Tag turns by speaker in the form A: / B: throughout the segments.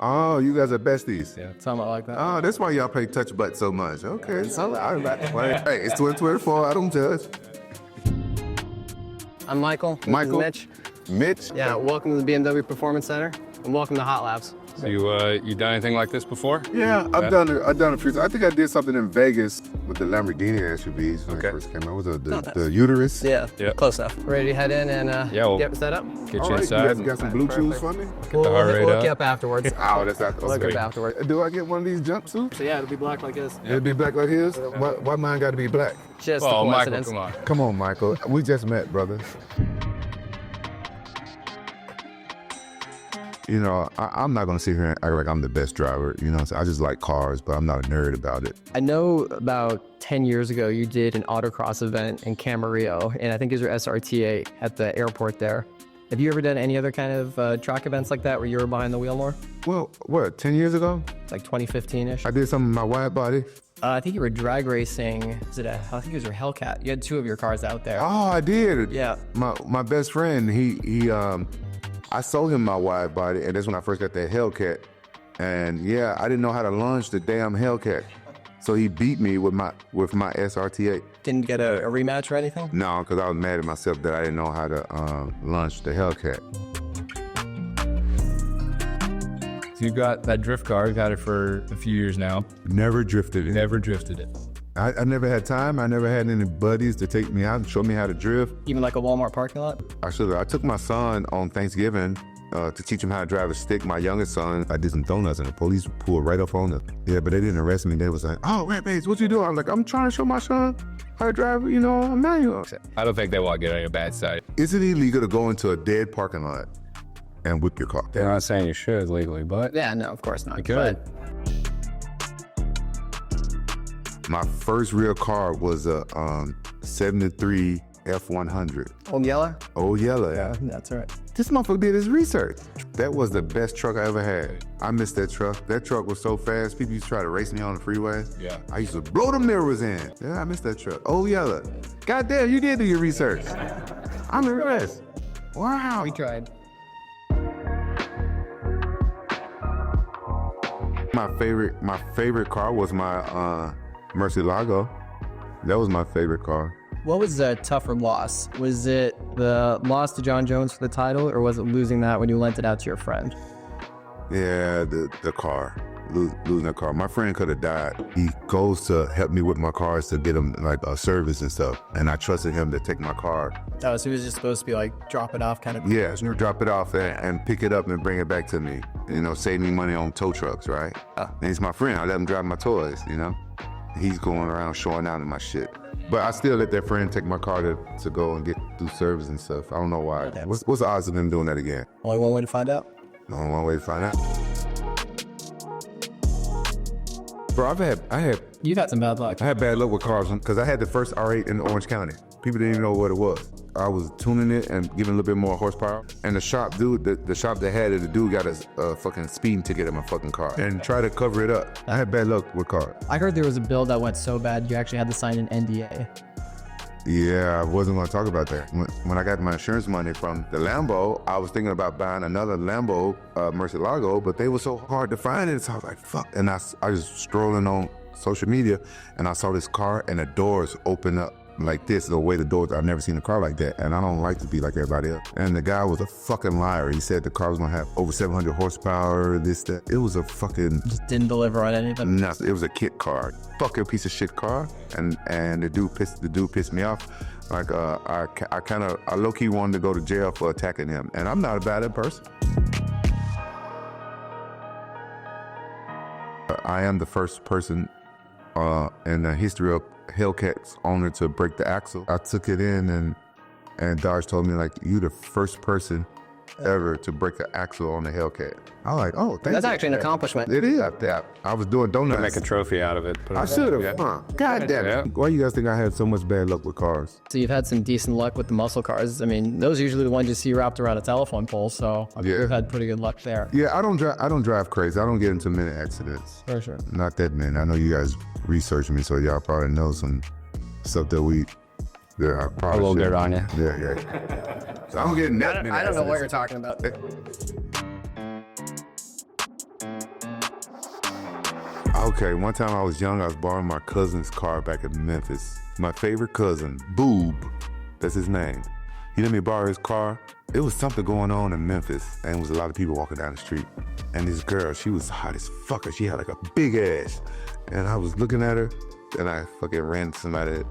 A: Oh, you guys are besties.
B: Yeah, something like that.
A: Oh, that's why y'all play touch butt so much. Okay, so hey, it's 2024. I don't judge.
B: I'm Michael. This is
A: Michael.
B: Mitch.
A: Mitch.
B: Yeah, welcome to the BMW Performance Center, and welcome to Hot Labs.
C: So you done anything like this before?
A: Yeah, I've done a few. I think I did something in Vegas with the Lamborghini SUVs when it first came out. Was it the uterus?
B: Yeah,
C: Yep.
B: close enough. Ready to head in and
C: we'll
B: get set up?
C: get
A: All
C: you
A: right,
C: inside.
A: you guys got some Bluetooth for me?
B: We'll
C: heart rate
B: look
C: up.
B: you up afterwards.
A: Oh, that's not
B: Look
A: okay.
B: up afterwards.
A: Do I get one of these jumpsuits?
B: So yeah, it'll be black like this.
A: It'll be black like his? Why mine got to be black?
B: Just
C: Oh,
B: a
C: Michael,
B: coincidence.
C: come on.
A: Come on, Michael. We just met, brother. You know, I'm not going to sit here and act like I'm the best driver. You know, so I just like cars, but I'm not a nerd about it.
B: I know about 10 years ago you did an autocross event in Camarillo, and I think it was your SRT8 at the airport there. Have you ever done any other kind of track events like that where you were behind the wheel more?
A: Well, what, 10 years ago?
B: It's like 2015-ish.
A: I did something with my wide body.
B: I think you were drag racing. I think it was your Hellcat. You had two of your cars out there.
A: Oh, I did.
B: Yeah.
A: My best friend, I sold him my wide body, and that's when I first got that Hellcat. And yeah, I didn't know how to launch the damn Hellcat. So he beat me with my SRT8.
B: Didn't get a rematch or anything?
A: No, because I was mad at myself that I didn't know how to launch the Hellcat.
C: So you got that drift car. You've had it for a few years now.
A: Never drifted it.
C: Never drifted it.
A: I never had time. I never had any buddies to take me out and show me how to drift.
B: Even like a Walmart parking lot?
A: I took my son on Thanksgiving to teach him how to drive a stick. My youngest son, I did some donuts and the police pulled right up on us. Yeah, but they didn't arrest me. They was like, oh, Rampage, what you doing? I was like, I'm trying to show my son how to drive, you know, a manual.
C: I don't think they want to get on your bad side.
A: Is it illegal to go into a dead parking lot and whip your car?
C: They're not saying you should legally, but
B: Yeah, no, of course not.
C: you could.
A: My first real car was a 73 F100.
B: Old Yeller?
A: Old yellow.
B: Yeah, that's right.
A: This motherfucker did his research. That was the best truck I ever had. I missed that truck. That truck was so fast, people used to try to race me on the freeway.
C: Yeah.
A: I used to blow the mirrors in. Yeah, I missed that truck. Old yellow. Goddamn, you did do your research. I'm impressed. Wow.
B: We tried.
A: My favorite car was my Murcielago. That was my favorite car.
B: What was the tougher loss? Was it the loss to John Jones for the title, or was it losing that when you lent it out to your friend?
A: Yeah, the car. Losing that car. My friend could have died. He goes to help me with my cars to get him like a service and stuff. And I trusted him to take my car.
B: Oh, so he was just supposed to be like, drop it off kind of.
A: Yeah, drop it off and pick it up and bring it back to me. You know, save me money on tow trucks, right? And he's my friend. I let him drive my toys, you know? He's going around showing out in my shit. But I still let that friend take my car to go and get through service and stuff. I don't know why. What's the odds of them doing that again?
B: Only one way to find out?
A: Only one way to find out. Bro,
B: You've had some bad luck.
A: I had bad luck with cars because I had the first R8 in Orange County. People didn't even know what it was. I was tuning it and giving a little bit more horsepower. And the shop dude, the shop that had it, the dude got a fucking speeding ticket in my fucking car and tried to cover it up. I had bad luck with cars.
B: I heard there was a bill that went so bad you actually had to sign an NDA.
A: Yeah, I wasn't gonna talk about that. When I got my insurance money from the Lambo, I was thinking about buying another Lambo Murcielago, but they were so hard to find it, so I was like, fuck. And I was strolling on social media and I saw this car and the doors open up like this, the way the doors, I've never seen a car like that. And I don't like to be like everybody else. And the guy was a fucking liar. He said the car was gonna have over 700 horsepower, this, that. It was a fucking...
B: Just didn't deliver on any of it.
A: Nothing. It was a kit car. Fucking piece of shit car. And the dude pissed me off. Like, I low-key wanted to go to jail for attacking him. And I'm not a bad person. I am the first person in the history of Hellcat's owner to break the axle. I took it in and Dodge told me, like, you the first person ever to break an axle on the Hellcat. I was like, oh, thank you.
B: That's actually an accomplishment.
A: It is. I was doing donuts.
C: Make a trophy out of it.
A: I should have. God damn it.
C: Yeah.
A: Why you guys think I had so much bad luck with cars?
B: So you've had some decent luck with the muscle cars. I mean, those are usually the ones you see wrapped around a telephone pole, so you've had pretty good luck there.
A: Yeah, I don't drive crazy. I don't get into many accidents.
B: For sure.
A: Not that many. I know you guys research me, so y'all probably know some stuff that I probably
C: A little
A: shouldn't.
C: good on you.
A: Yeah. So I don't get that many
B: I don't know what you're
A: accidents.
B: talking about.
A: Okay, one time I was young, I was borrowing my cousin's car back in Memphis. My favorite cousin, Boob, that's his name. He let me borrow his car. It was something going on in Memphis, and there was a lot of people walking down the street. And this girl, she was hot as fuck. She had like a big ass. And I was looking at her, and I fucking ran somebody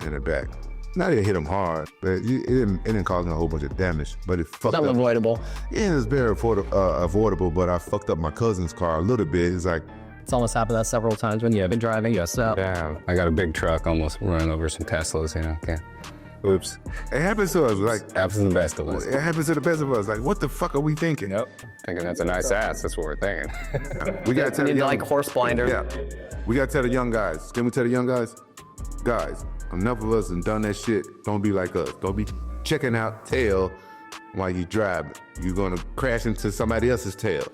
A: in the back. Not even hit him hard, but it didn't cause him a whole bunch of damage. But it fucked up.
B: Unavoidable.
A: Yeah, it was very avoidable, but I fucked up my cousin's car a little bit. It's like,
B: It's almost happened that several times when you've been driving. So
C: Yeah, I got a big truck, almost running over some Teslas, you know. Okay. Oops.
A: it happens to us. Like,
C: Happens to the best of us.
A: it happens to the best of us. Like, what the fuck are we thinking?
C: Yep. Thinking that's a nice ass. That's what we're thinking.
A: We gotta tell
B: you
A: the
B: need
A: young,
B: like horse blinder.
A: yeah, we gotta tell the young guys. Can we tell the young guys? Guys, enough of us and done that shit. Don't be like us. Don't be checking out tail while you drive. You're gonna crash into somebody else's tail.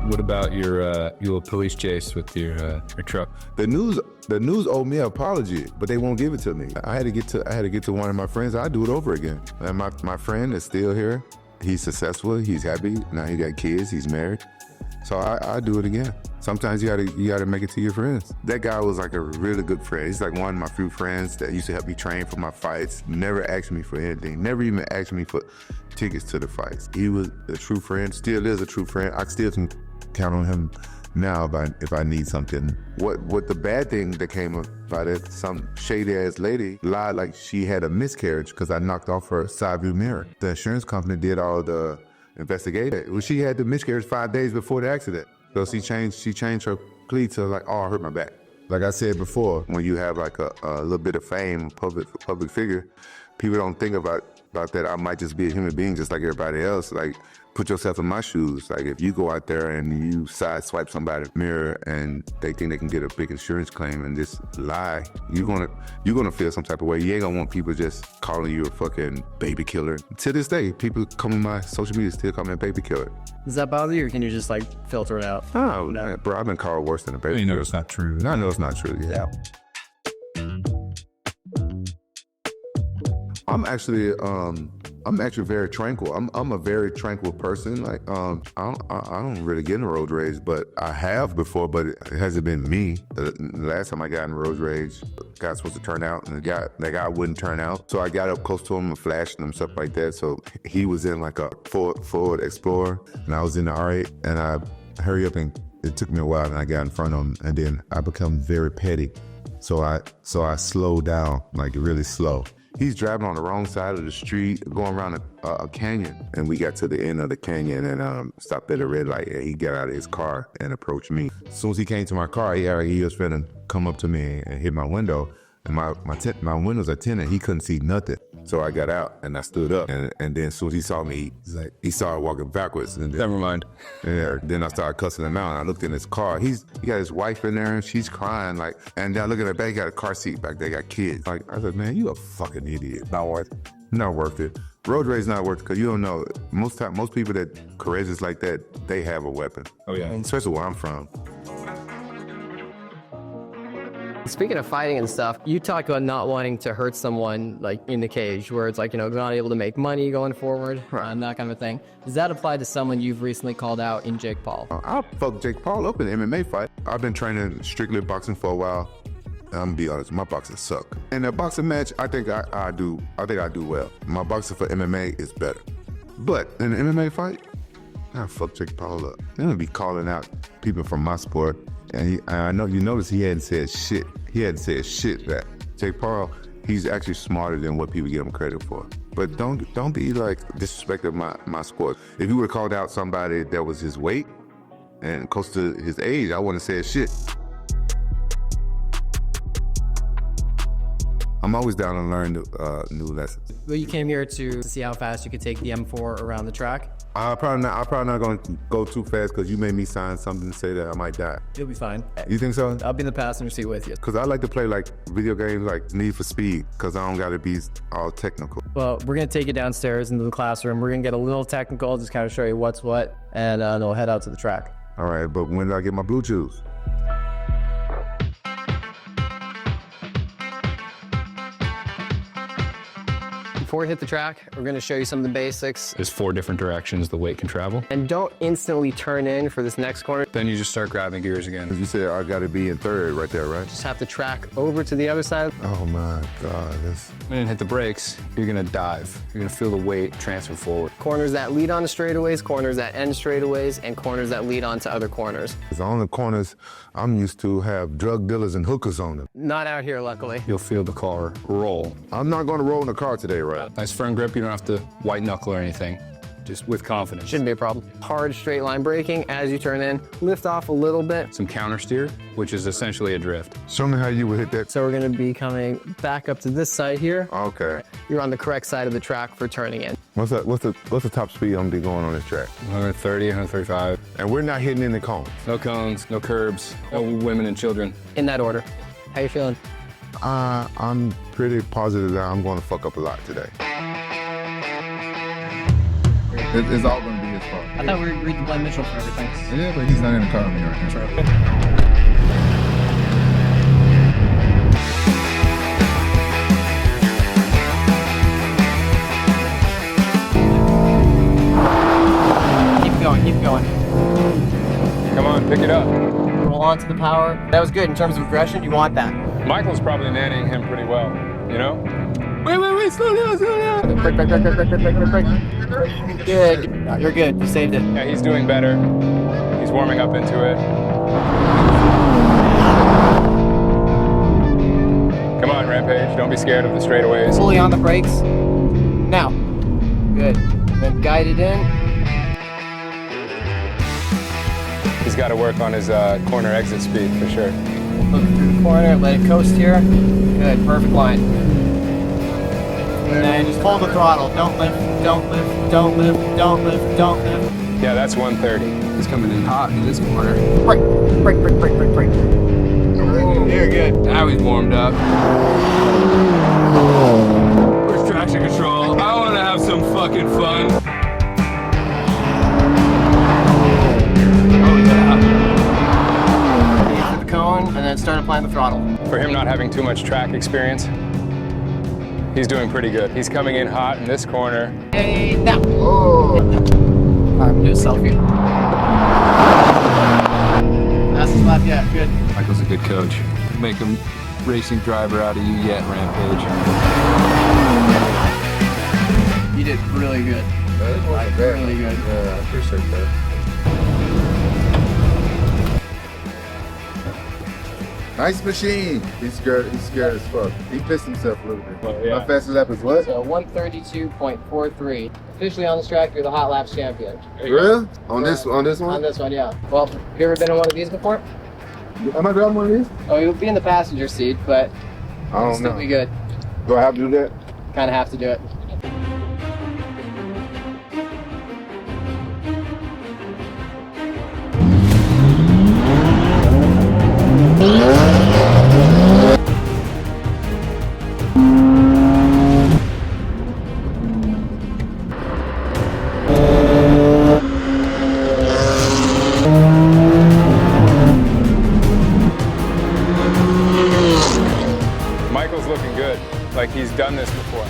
C: What about your police chase with your truck?
A: The news owed me an apology, but they won't give it to me. I had to get to one of my friends. I do it over again. And my friend is still here. He's successful. He's happy. Now he got kids. He's married. So I do it again. Sometimes you gotta make it to your friends. That guy was like a really good friend. He's like one of my few friends that used to help me train for my fights. Never asked me for anything. Never even asked me for tickets to the fights. He was a true friend. Still is a true friend. I still can count on him now if I need something. What the bad thing that came about it, some shady ass lady lied like she had a miscarriage because I knocked off her side view mirror. The insurance company did all the investigation. Well, she had the miscarriage 5 days before the accident. So she changed her plea to like, oh, I hurt my back. Like I said before, when you have like a little bit of fame, public figure, people don't think about that. I might just be a human being just like everybody else. Like, put yourself in my shoes. Like, if you go out there and you sideswipe somebody's mirror and they think they can get a big insurance claim and just lie, you're gonna feel some type of way. You ain't gonna want people just calling you a fucking baby killer. To this day, people come on my social media still call me a baby killer.
B: Does that bother you, or can you just like filter it out?
A: Oh, no. Bro, I've been called worse than a baby
C: You know
A: killer.
C: it's not true.
A: I know it's not true. Yeah. I'm actually very tranquil. I'm a very tranquil person. Like, I don't really get in road rage, but I have before, but it hasn't been me. The last time I got in road rage, the guy was supposed to turn out, and the guy wouldn't turn out. So I got up close to him and flashed him, stuff like that. So he was in like a Ford Explorer, and I was in the R8, and I hurry up, and it took me a while, and I got in front of him, and then I become very petty. So I slowed down, like really slow. He's driving on the wrong side of the street, going around a canyon. And we got to the end of the canyon and stopped at a red light. And he got out of his car and approached me. As soon as he came to my car, he was finna come up to me and hit my window. And my windows are tinted. He couldn't see nothing. So I got out and I stood up. And then as soon as he saw me, he started walking backwards. And then,
C: Never mind.
A: yeah, then I started cussing him out. And I looked in his car. He got his wife in there and she's crying. Like, and then I look at the back, he got a car seat back there, got kids. Like, I said, man, you a fucking idiot.
C: Not worth it.
A: Not worth it. Road rage not worth it because you don't know. Most people that courageous like that, they have a weapon.
C: Oh, yeah.
A: Especially where I'm from.
B: Speaking of fighting and stuff, you talk about not wanting to hurt someone like in the cage, where it's like, not able to make money going forward, and that kind of a thing. Does that apply to someone you've recently called out in Jake Paul?
A: I'll fuck Jake Paul up in an MMA fight. I've been training strictly boxing for a while. I'm gonna be honest, my boxing suck. In a boxing match, I think I do well. My boxing for MMA is better. But in an MMA fight, I'll fuck Jake Paul up. They're gonna be calling out people from my sport. And I know you notice he hadn't said shit. He hadn't said shit back. Jake Paul, he's actually smarter than what people give him credit for. But don't be like disrespecting my sport. If you would have called out somebody that was his weight and close to his age, I wouldn't have said shit. I'm always down to learn new lessons.
B: Well, you came here to see how fast you could take the M4 around the track.
A: I'm probably not going to go too fast because you made me sign something to say that I might die.
B: You'll be fine.
A: You think so?
B: I'll be in the passenger seat with you.
A: Because I like to play like video games like Need for Speed because I don't got to be all technical.
B: Well, we're going to take you downstairs into the classroom. We're going to get a little technical, just kind of show you what's what, and then we'll head out to the track.
A: All right, but when do I get my blue chews?
B: Before we hit the track, we're gonna show you some of the basics.
C: There's 4 different directions the weight can travel.
B: And don't instantly turn in for this next corner.
C: Then you just start grabbing gears again.
A: You said I got to be in third right there, right?
B: Just have to track over to the other side.
A: Oh my God, this.
C: And hit the brakes, you're gonna dive. You're gonna feel the weight transfer forward.
B: Corners that lead on to straightaways, corners that end straightaways, and corners that lead on to other corners.
A: The only corners I'm used to have drug dealers and hookers on them.
B: Not out here, luckily.
C: You'll feel the car roll.
A: I'm not going to roll in the car today, right?
C: Nice firm grip, you don't have to white knuckle or anything. Just with confidence.
B: Shouldn't be a problem. Hard straight line braking as you turn in. Lift off a little bit.
C: Some counter steer, which is essentially a drift.
A: Show me how you would hit that.
B: So we're gonna be coming back up to this side here.
A: Okay.
B: You're on the correct side of the track for turning in.
A: What's the top speed I'm gonna be going on this track?
C: 130, 135.
A: And we're not hitting any cones.
C: No cones, no curbs, no women and children.
B: In that order. How you feeling?
A: I'm pretty positive that I'm going to fuck up a lot today. It's all going to be his fault.
B: I thought we agreed to blame Mitchell for everything.
A: Yeah, but he's not in the car with me right now.
B: Keep going, keep going.
C: Come on, pick it up.
B: Roll on to the power. That was good in terms of aggression. You want that.
C: Michael's probably nannying him pretty well, you know?
B: Wait, slow down. Break. Good. No, you're good. You saved it.
C: Yeah, he's doing better. He's warming up into it. Come on, Rampage. Don't be scared of the straightaways.
B: Fully on the brakes. Now. Good. Then guide it in.
C: He's got to work on his corner exit speed for sure.
B: Look through the corner. Let it coast here. Good. Perfect line. And then just hold the throttle. Don't lift.
C: Yeah, that's 130. He's coming in hot in this corner.
B: Break.
C: You're good. Now he's warmed up. Where's traction control? I want to have some fucking fun. Oh yeah.
B: Hit the cone and then start applying the throttle.
C: For him not having too much track experience, he's doing pretty good. He's coming in hot in this corner.
B: Hey, now. Oh. All right, do a selfie. That's the lap, yeah, good.
C: Michael's a good coach. Make him racing driver out of you yet, Rampage.
B: You did really good. Really good.
A: Yeah, I appreciate that. Nice machine. He's scared as fuck. He pissed himself a little bit.
C: Well, yeah.
A: My fastest lap is what?
B: So 132.43. Officially on this track, you're the hot laps champion.
A: Really? On this one?
B: On this one, yeah. Well, have you ever been in one of these before?
A: Am I driving one of these?
B: Oh, you'll be in the passenger seat, but
A: I don't
B: still
A: know.
B: be good.
A: Do I have to do that?
B: Kind of have to do it.
C: Michael's looking good, like he's done this before.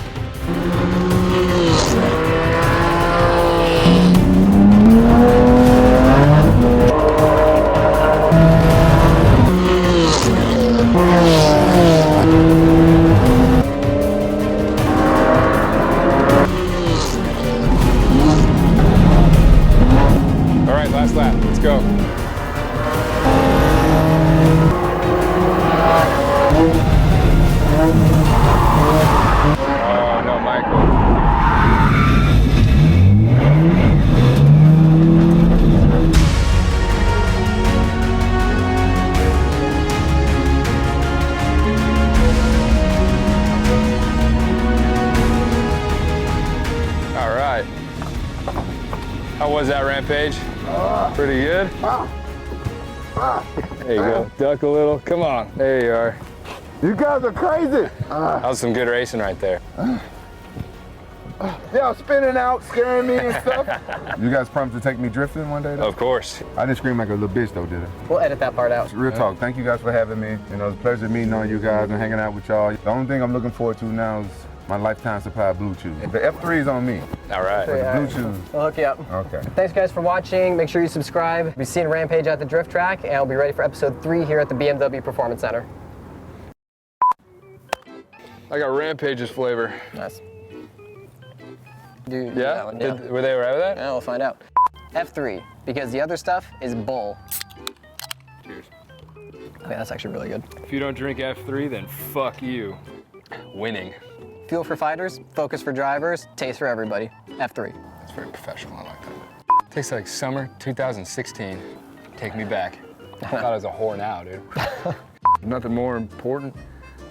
C: All right, last lap, let's go. Oh, no, Michael. All right. How was that, Rampage? Pretty good? There you go. Duck a little. Come on. There you are.
A: You guys are crazy.
C: That was some good racing right there.
A: Y'all spinning out, scaring me and stuff. You guys promised to take me drifting one day, though?
C: Of course.
A: I didn't scream like a little bitch, though, did I?
B: We'll edit that part out.
A: Real talk. Thank you guys for having me. You know, it's a pleasure meeting on you guys and hanging out with y'all. The only thing I'm looking forward to now is My lifetime supply of Blue Chew. The F3 is on me.
C: All right.
A: Blue Chew.
B: We'll hook you up.
A: Okay.
B: Thanks guys for watching. Make sure you subscribe. We've seen Rampage at the drift track, and we'll be ready for episode 3 here at the BMW Performance Center.
C: I got Rampage's flavor.
B: Nice. Do
C: Yeah?
B: that one, yeah.
C: Were they all right with that?
B: Yeah, we'll find out. F3, because the other stuff is bull.
C: Cheers.
B: Okay, that's actually really good.
C: If you don't drink F3, then fuck you. Winning.
B: Fuel for fighters, focus for drivers, taste for everybody. F3.
C: That's very professional. I like that. Tastes like summer 2016. Take me back. I thought I was a whore now, dude. Nothing more important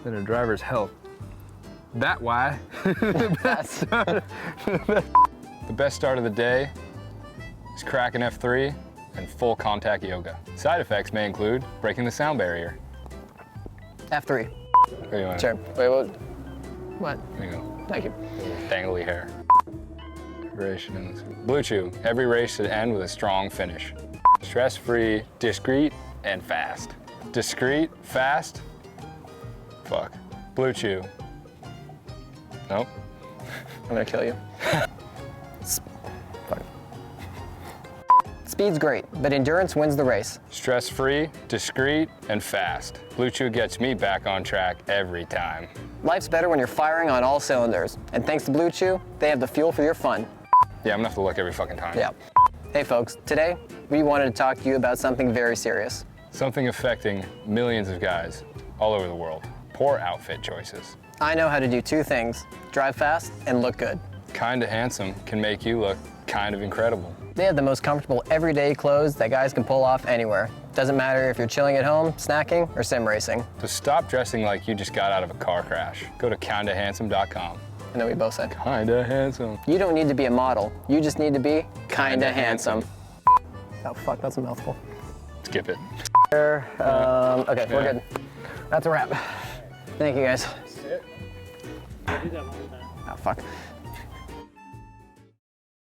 C: than a driver's health. That why. The best start of the day is cracking F3 and full contact yoga. Side effects may include breaking the sound barrier.
B: F3.
C: There you want.
B: Sure. Wait, what?
C: There you go.
B: Thank you.
C: Dangly hair. Blue Chew. Every race should end with a strong finish. Stress-free, discreet, and fast. Discreet, fast. Fuck. Blue Chew. Nope.
B: I'm gonna kill you. Fuck. Speed's great, but endurance wins the race.
C: Stress-free, discreet, and fast. Blue Chew gets me back on track every time.
B: Life's better when you're firing on all cylinders. And thanks to Blue Chew, they have the fuel for your fun.
C: Yeah, I'm gonna have to look every fucking time.
B: Yeah. Hey folks, today we wanted to talk to you about something very serious.
C: Something affecting millions of guys all over the world. Poor outfit choices.
B: I know how to do 2 things, drive fast and look good.
C: Kinda handsome can make you look kind of incredible.
B: They have the most comfortable everyday clothes that guys can pull off anywhere. Doesn't matter if you're chilling at home, snacking, or sim racing.
C: So stop dressing like you just got out of a car crash. Go to kindahandsome.com.
B: And then we both said,
C: Kinda handsome.
B: you don't need to be a model. You just need to be kinda handsome. Oh fuck, that's a mouthful.
C: Skip it.
B: Okay, we're good. That's a wrap. Thank you guys. Oh fuck.